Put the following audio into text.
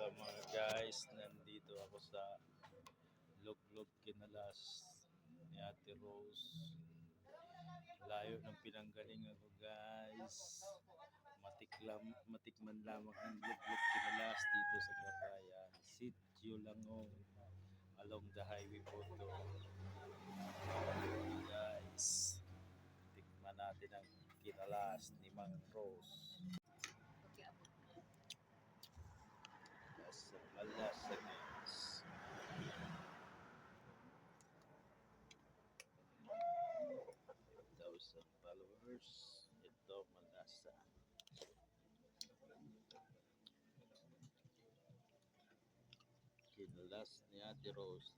Sa mga guys, nandito ako sa Luglog Kinalas ni Ate Rose. Layo ng pinanggalingan ko guys. Matikman lamang ang Luglog Kinalas dito sa Carayan. Sitio Langong along the highway po to. Guys, tikman natin ang kinalas ni Mang Rose. Sa malasa guys. 1,000 followers. Ito malasa. Kinalas ni Ate Rose.